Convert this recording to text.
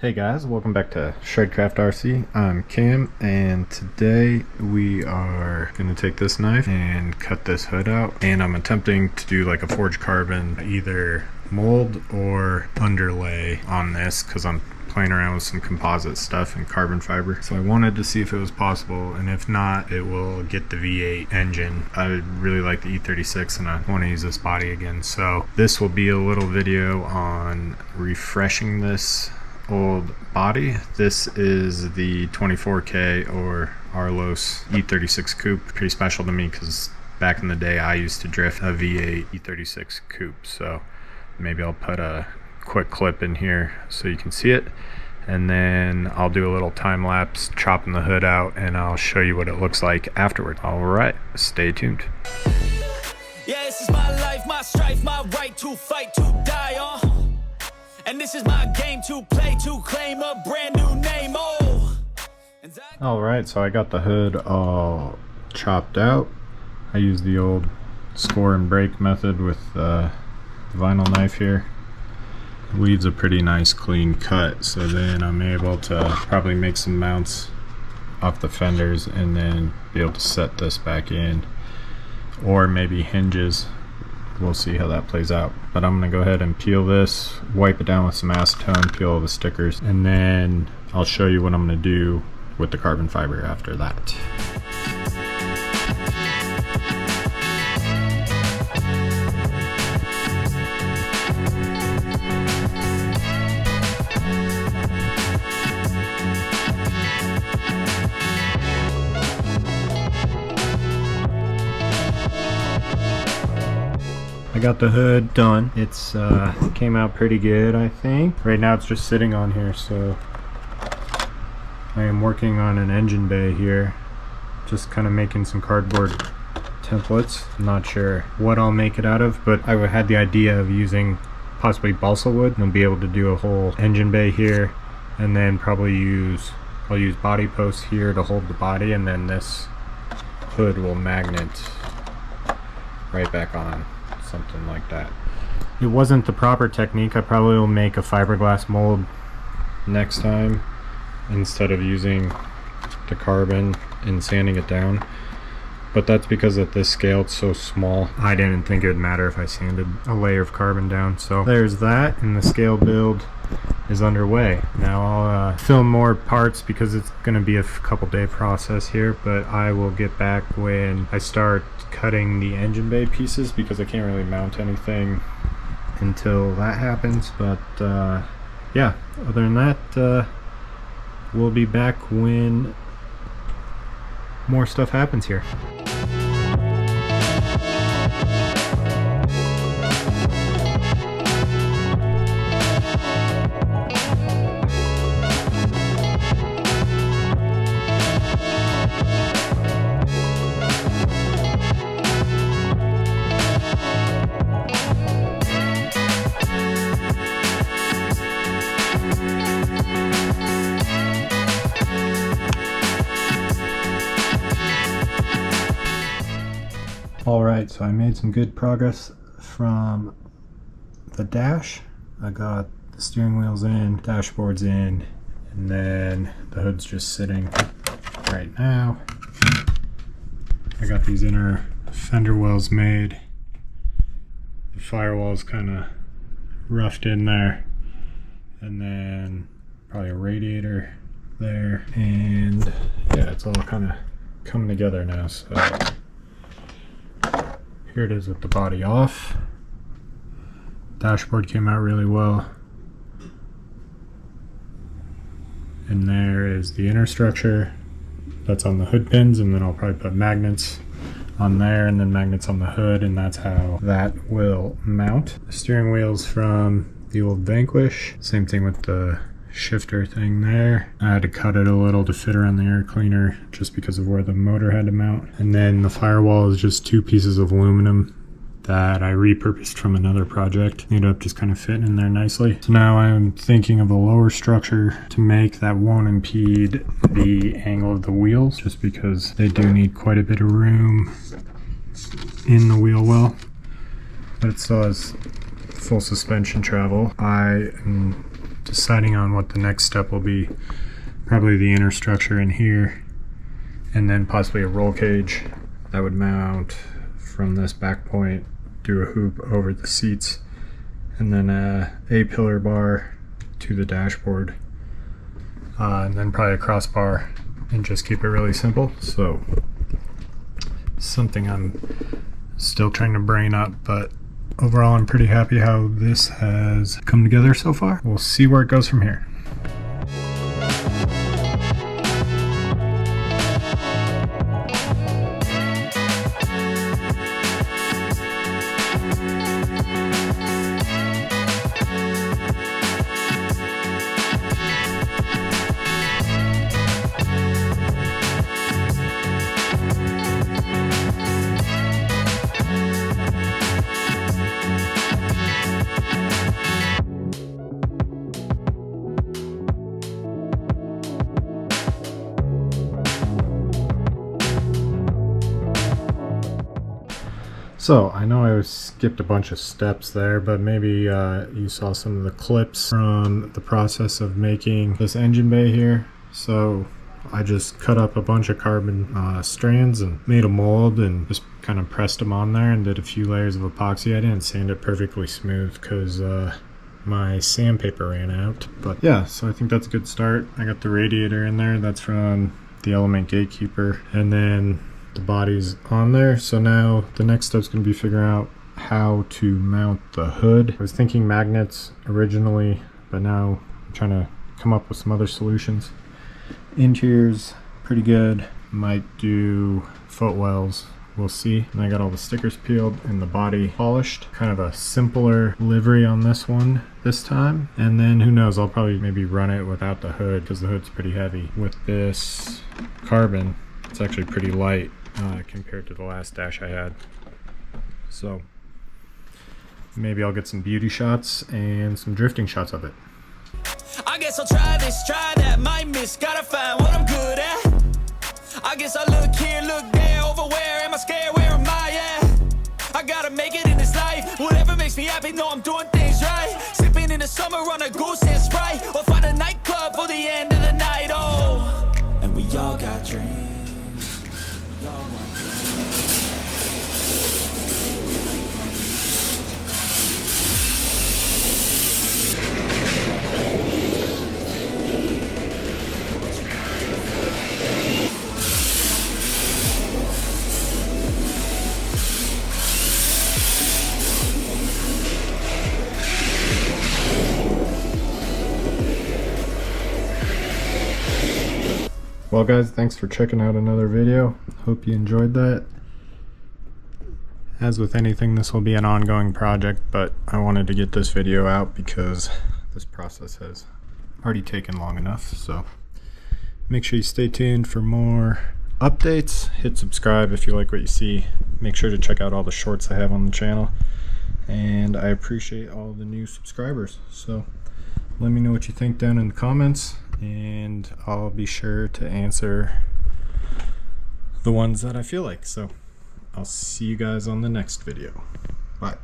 Hey guys, welcome back to Shredcraft RC. I'm Cam, and today we are going to take this knife and cut this hood out, and I'm attempting to do like a forged carbon either mold or underlay on this because I'm playing around with some composite stuff and carbon fiber. So I wanted to see if it was possible, and if not, it will get the V8 engine. I really like the E36 and I want to use this body again. So this will be a little video on refreshing this old body. This is the 24K or Arlos E36 coupe. Pretty special to me because back in the day I used to drift a V8 E36 coupe. So maybe I'll put a quick clip in here so you can see it, and then I'll do a little time lapse chopping the hood out and I'll show you what it looks like afterward. All right, stay tuned. Yeah, this is my life, my strife, my right to fight, to die on. And this is my game to play, to claim a brand new name. Alright, so I got the hood all chopped out. I used the old score and break method with the vinyl knife here. It leaves a pretty nice clean cut, so then I'm able to probably make some mounts off the fenders and then be able to set this back in, or maybe hinges. We'll see how that plays out. But I'm gonna go ahead and peel this, wipe it down with some acetone, peel all the stickers, and then I'll show you what I'm gonna do with the carbon fiber after that. I got the hood done. It's came out pretty good, I think. Right now it's just sitting on here, so I am working on an engine bay here. Just kind of making some cardboard templates. I'm not sure what I'll make it out of, but I had the idea of using possibly balsa wood and I'll be able to do a whole engine bay here, and then probably I'll use body posts here to hold the body, and then this hood will magnet right back on. Something like that. It wasn't the proper technique. I probably will make a fiberglass mold next time instead of using the carbon and sanding it down, but that's because at this scale it's so small. I didn't think it would matter if I sanded a layer of carbon down. So there's that, and the scale build is underway. Now I'll film more parts because it's going to be a couple day process here, but I will get back when I start cutting the engine bay pieces because I can't really mount anything until that happens. But yeah, other than that, we'll be back when more stuff happens here. Alright, so I made some good progress from the dash. I got the steering wheels in, dashboard's in, and then the hood's just sitting right now. I got these inner fender wells made. The firewall's kind of roughed in there, and then probably a radiator there, and yeah, it's all kind of coming together now. So here it is with the body off. Dashboard came out really well. And there is the inner structure that's on the hood pins, and then I'll probably put magnets on there and then magnets on the hood, and that's how that will mount. The steering wheel's from the old Vanquish. Same thing with the shifter thing there. I had to cut it a little to fit around the air cleaner just because of where the motor had to mount. And then the firewall is just two pieces of aluminum that I repurposed from another project. Ended up just kind of fitting in there nicely. So now I'm thinking of a lower structure to make that won't impede the angle of the wheels, just because they do need quite a bit of room in the wheel well. But it still has full suspension travel. I am deciding on what the next step will be. Probably the inner structure in here, and then possibly a roll cage that would mount from this back point, do a hoop over the seats, and then a pillar bar to the dashboard, and then probably a crossbar, and just keep it really simple. So something I'm still trying to brain up, but overall I'm pretty happy how this has come together so far. We'll see where it goes from here. So I know I skipped a bunch of steps there, but maybe you saw some of the clips from the process of making this engine bay here. So I just cut up a bunch of carbon strands and made a mold and just kind of pressed them on there and did a few layers of epoxy. I didn't sand it perfectly smooth because my sandpaper ran out. But yeah, so I think that's a good start. I got the radiator in there. That's from the Element Gatekeeper. And then the body's on there. So now the next step is going to be figuring out how to mount the hood. I was thinking magnets originally, but now I'm trying to come up with some other solutions. Interior's pretty good. Might do footwells. We'll see. And I got all the stickers peeled and the body polished. Kind of a simpler livery on this one this time. And then who knows, I'll probably maybe run it without the hood because the hood's pretty heavy. With this carbon, it's actually pretty light compared to the last dash I had. So maybe I'll get some beauty shots and some drifting shots of it. I guess I'll try this, try that, might miss, gotta find what I'm good at. I guess I look here, look there, over where am I scared, where am I at? I gotta make it in this life, whatever makes me happy, know I'm doing things right. Sipping in the summer on a goose and Sprite, or find a nightclub for the end of the night, oh. And we all got dreams. Well guys, thanks for checking out another video. Hope you enjoyed that. As with anything, this will be an ongoing project, but I wanted to get this video out because this process has already taken long enough. So make sure you stay tuned for more updates. Hit subscribe if you like what you see. Make sure to check out all the shorts I have on the channel. And I appreciate all the new subscribers. So let me know what you think down in the comments, and I'll be sure to answer the ones that I feel like. So I'll see you guys on the next video. Bye.